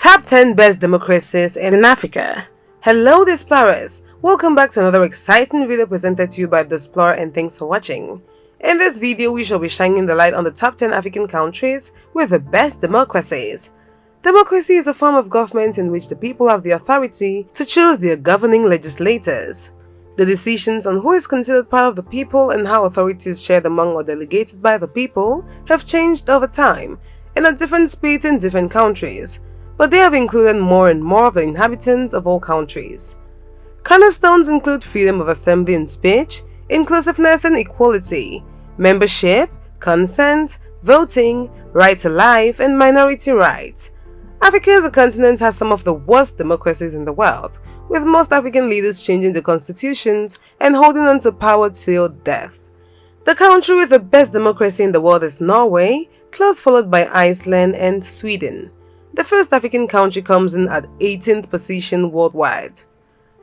Top 10 Best Democracies in Africa. Hello Displorers, welcome back to another exciting video presented to you by Displorer, and thanks for watching. In this video we shall be shining the light on the top 10 African countries with the best democracies. Democracy is a form of government in which the people have the authority to choose their governing legislators. The decisions on who is considered part of the people and how authority is shared among or delegated by the people have changed over time and at different speeds in different countries, but they have included more and more of the inhabitants of all countries. Cornerstones include freedom of assembly and speech, inclusiveness and equality, membership, consent, voting, right to life, and minority rights. Africa as a continent has some of the worst democracies in the world, with most African leaders changing the constitutions and holding on to power till death. The country with the best democracy in the world is Norway, close followed by Iceland and Sweden. The first African country comes in at 18th position worldwide.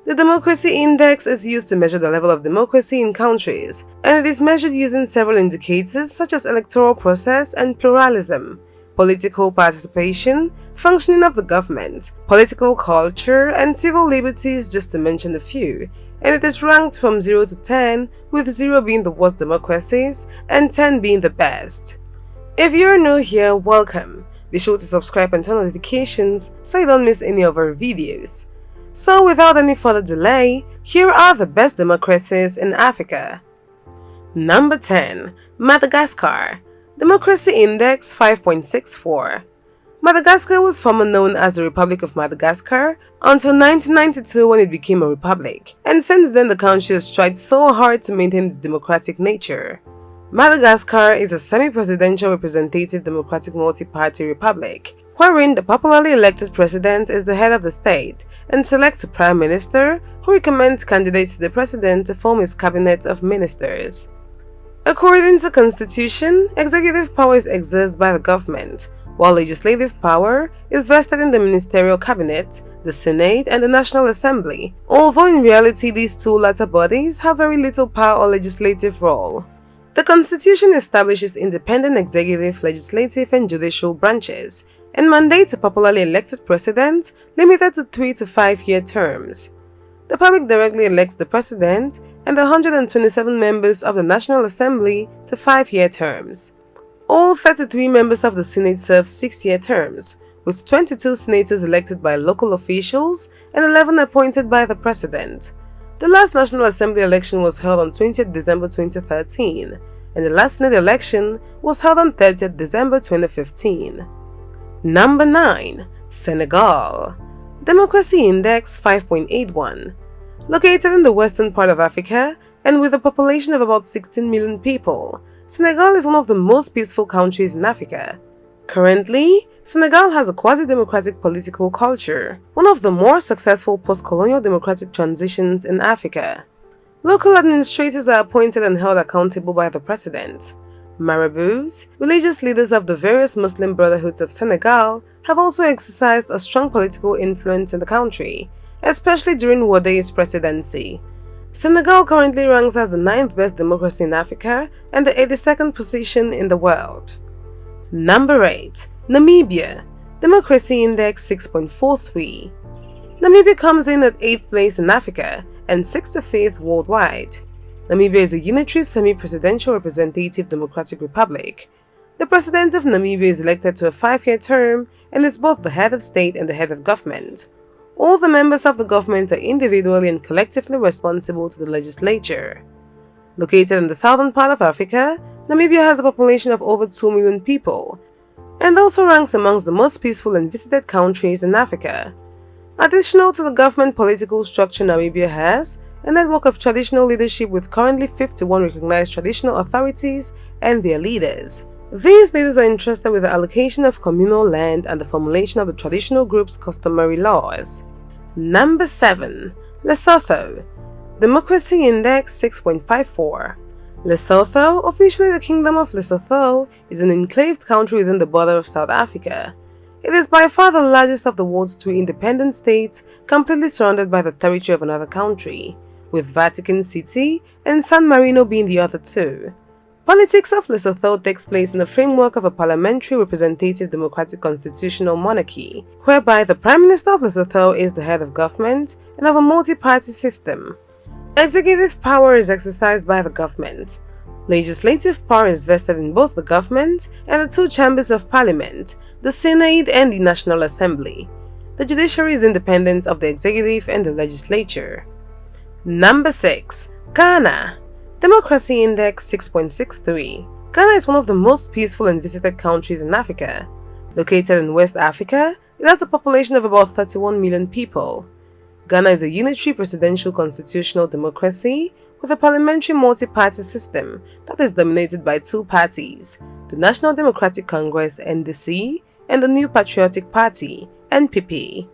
The Democracy Index is used to measure the level of democracy in countries, and it is measured using several indicators such as electoral process and pluralism, political participation, functioning of the government, political culture, and civil liberties, just to mention a few, and it is ranked from 0 to 10, with 0 being the worst democracies and 10 being the best. If you're new here, welcome. Be sure to subscribe and turn notifications so you don't miss any of our videos. So without any further delay, here are the best democracies in Africa. Number 10. Madagascar. Democracy Index 5.64. Madagascar was formerly known as the Republic of Madagascar until 1992 when it became a republic, and since then the country has tried so hard to maintain its democratic nature. Madagascar is a semi-presidential representative democratic multi-party republic, wherein the popularly elected president is the head of the state and selects a prime minister who recommends candidates to the president to form his cabinet of ministers. According to the constitution, executive power is exercised by the government, while legislative power is vested in the ministerial cabinet, the Senate, and the National Assembly, although in reality these two latter bodies have very little power or legislative role. The Constitution establishes independent executive, legislative, and judicial branches, and mandates a popularly elected president limited to 3 to 5 year terms. The public directly elects the president and the 127 members of the National Assembly to 5-year terms. All 33 members of the Senate serve 6-year terms, with 22 senators elected by local officials and 11 appointed by the president. The last National Assembly election was held on 20th December 2013, and the last Senate election was held on 30th December 2015. Number 9. Senegal. Democracy Index 5.81. Located in the western part of Africa, and with a population of about 16 million people, Senegal is one of the most peaceful countries in Africa. Currently, Senegal has a quasi-democratic political culture, one of the more successful post-colonial democratic transitions in Africa. Local administrators are appointed and held accountable by the president. Marabouts, religious leaders of the various Muslim brotherhoods of Senegal, have also exercised a strong political influence in the country, especially during Verde's presidency. Senegal currently ranks as the 9th best democracy in Africa and the 82nd position in the world. Number 8. Namibia. Democracy Index 6.43. Namibia comes in at 8th place in Africa and 65th worldwide. Namibia is a unitary semi-presidential representative democratic republic. The president of Namibia is elected to a 5-year term and is both the head of state and the head of government. All the members of the government are individually and collectively responsible to the legislature. Located in the southern part of Africa, Namibia has a population of over 2 million people, and also ranks amongst the most peaceful and visited countries in Africa. Additional to the government political structure, Namibia has a network of traditional leadership with currently 51 recognized traditional authorities and their leaders. These leaders are entrusted with the allocation of communal land and the formulation of the traditional group's customary laws. Number 7. Lesotho. Democracy Index 6.54. Lesotho, officially the Kingdom of Lesotho, is an enclaved country within the border of South Africa. It is by far the largest of the world's 3 independent states, completely surrounded by the territory of another country, with Vatican City and San Marino being the other 2. Politics of Lesotho takes place in the framework of a parliamentary representative democratic constitutional monarchy, whereby the Prime Minister of Lesotho is the head of government and of a multi-party system. Executive power is exercised by the government. Legislative power is vested in both the government and the two chambers of parliament, the Senate and the National Assembly. The judiciary is independent of the executive and the legislature. Number 6. Ghana. Democracy Index 6.63. Ghana is one of the most peaceful and visited countries in Africa. Located in West Africa, it has a population of about 31 million people. Ghana is a unitary presidential constitutional democracy with a parliamentary multi-party system that is dominated by two parties, the National Democratic Congress (NDC) and the New Patriotic Party (NPP).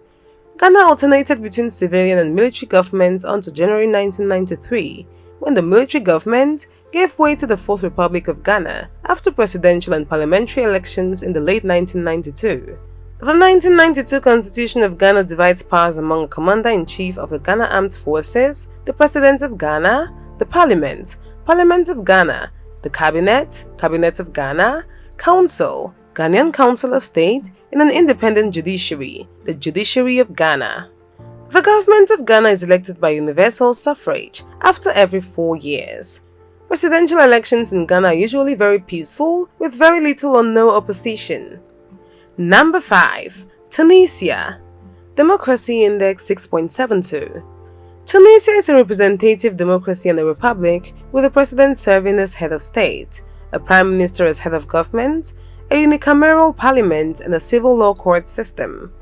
Ghana alternated between civilian and military governments until January 1993, when the military government gave way to the Fourth Republic of Ghana after presidential and parliamentary elections in the late 1992. The 1992 Constitution of Ghana divides powers among the Commander-in-Chief of the Ghana Armed Forces, the President of Ghana, the Parliament, Parliament of Ghana, the Cabinet, Cabinet of Ghana, Council, Ghanaian Council of State, and an independent judiciary, the Judiciary of Ghana. The government of Ghana is elected by universal suffrage after every 4 years. Presidential elections in Ghana are usually very peaceful, with very little or no opposition. Number 5. Tunisia. Democracy Index 6.72. Tunisia is a representative democracy and a republic, with the president serving as head of state, a prime minister as head of government, a unicameral parliament, and a civil law court system.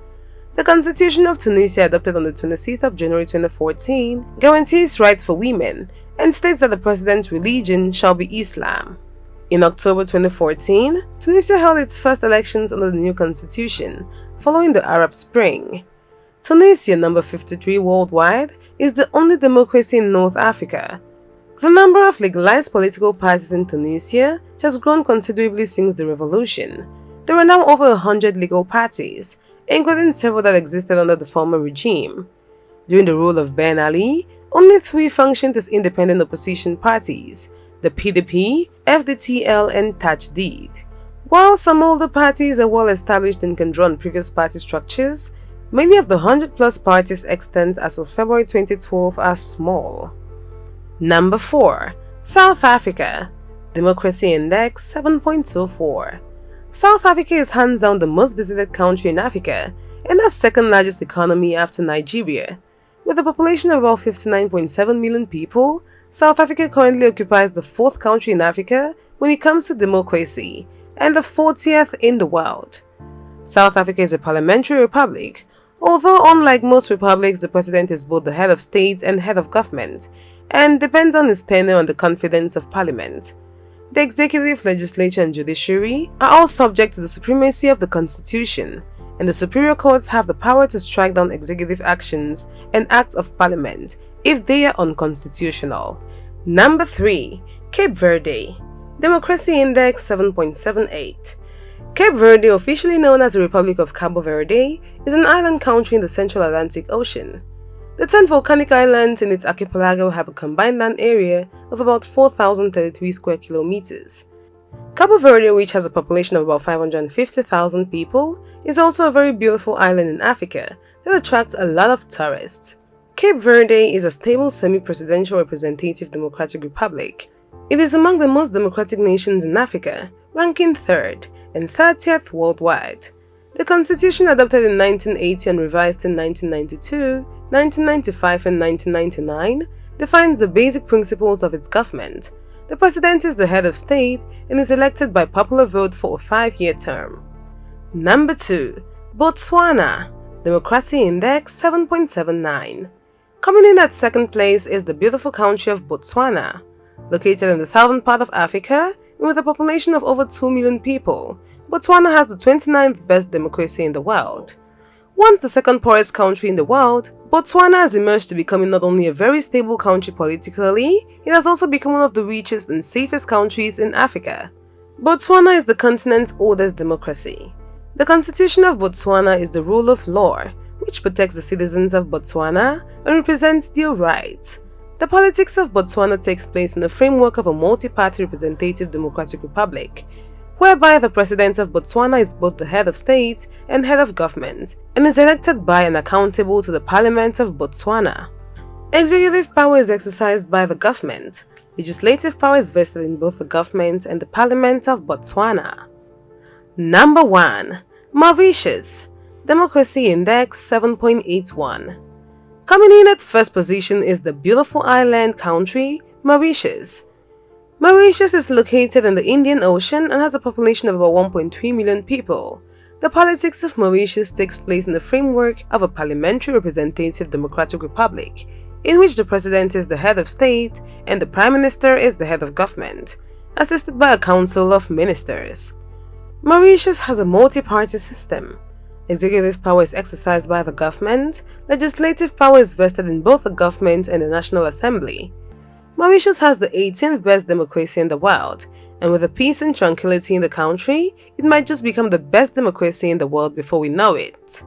The Constitution of Tunisia, adopted on the 26th of January 2014, guarantees rights for women and states that the president's religion shall be Islam. In October 2014, Tunisia held its first elections under the new constitution, following the Arab Spring. Tunisia, number 53 worldwide, is the only democracy in North Africa. The number of legalized political parties in Tunisia has grown considerably since the revolution. There are now over 100 legal parties, including several that existed under the former regime. During the rule of Ben Ali, only 3 functioned as independent opposition parties: the PDP, FDTL, and Tajdid. While some older parties are well established and can draw on previous party structures, many of the 100-plus parties extant as of February 2012 are small. Number 4. South Africa. Democracy Index 7.24. South Africa is hands down the most visited country in Africa and the second largest economy after Nigeria. With a population of about 59.7 million people, South Africa currently occupies the 4th country in Africa when it comes to democracy, and the 40th in the world. South Africa is a parliamentary republic, although unlike most republics, the president is both the head of state and head of government, and depends on his tenure on the confidence of parliament. The executive, legislature, and judiciary are all subject to the supremacy of the constitution, and the superior courts have the power to strike down executive actions and acts of parliament if they are unconstitutional. Number 3. Cape Verde. Democracy Index 7.78. Cape Verde, officially known as the Republic of Cabo Verde, is an island country in the Central Atlantic Ocean. The 10 volcanic islands in its archipelago have a combined land area of about 4,033 square kilometers. Cabo Verde, which has a population of about 550,000 people, is also a very beautiful island in Africa that attracts a lot of tourists. Cape Verde is a stable semi-presidential representative democratic republic. It is among the most democratic nations in Africa, ranking 3rd and 30th worldwide. The constitution, adopted in 1980 and revised in 1992, 1995 and 1999, defines the basic principles of its government. The president is the head of state and is elected by popular vote for a 5-year term. Number 2. Botswana. Democracy Index 7.79. Coming in at 2nd place is the beautiful country of Botswana. Located in the southern part of Africa, and with a population of over 2 million people, Botswana has the 29th best democracy in the world. Once the 2nd poorest country in the world, Botswana has emerged to becoming not only a very stable country politically, it has also become one of the richest and safest countries in Africa. Botswana is the continent's oldest democracy. The Constitution of Botswana is the rule of law, which protects the citizens of Botswana and represents their rights. The The politics of Botswana takes place in the framework of a multi-party representative democratic republic, whereby the president of Botswana is both the head of state and head of government, and is elected by and accountable to the Parliament of Botswana. Executive power is exercised by the government. Legislative power is vested in both the government and the Parliament of Botswana. Number 1. Mauritius. Democracy Index 7.81. Coming in at first position is the beautiful island country, Mauritius. Mauritius is located in the Indian Ocean and has a population of about 1.3 million people. The politics of Mauritius takes place in the framework of a parliamentary representative democratic republic, in which the president is the head of state and the prime minister is the head of government, assisted by a council of ministers. Mauritius has a multi-party system. Executive power is exercised by the government. Legislative power is vested in both the government and the National Assembly. Mauritius has the 18th best democracy in the world, and with the peace and tranquility in the country, it might just become the best democracy in the world before we know it.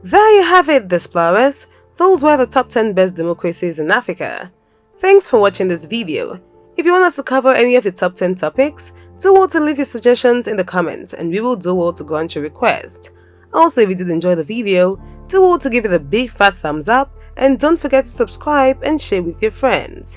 There you have it, explorers. Those were the top 10 best democracies in Africa. Thanks for watching this video. If you want us to cover any of the top 10 topics, do well to leave your suggestions in the comments and we will do well to grant your request. Also, if you did enjoy the video, do well to give it a big fat thumbs up and don't forget to subscribe and share with your friends.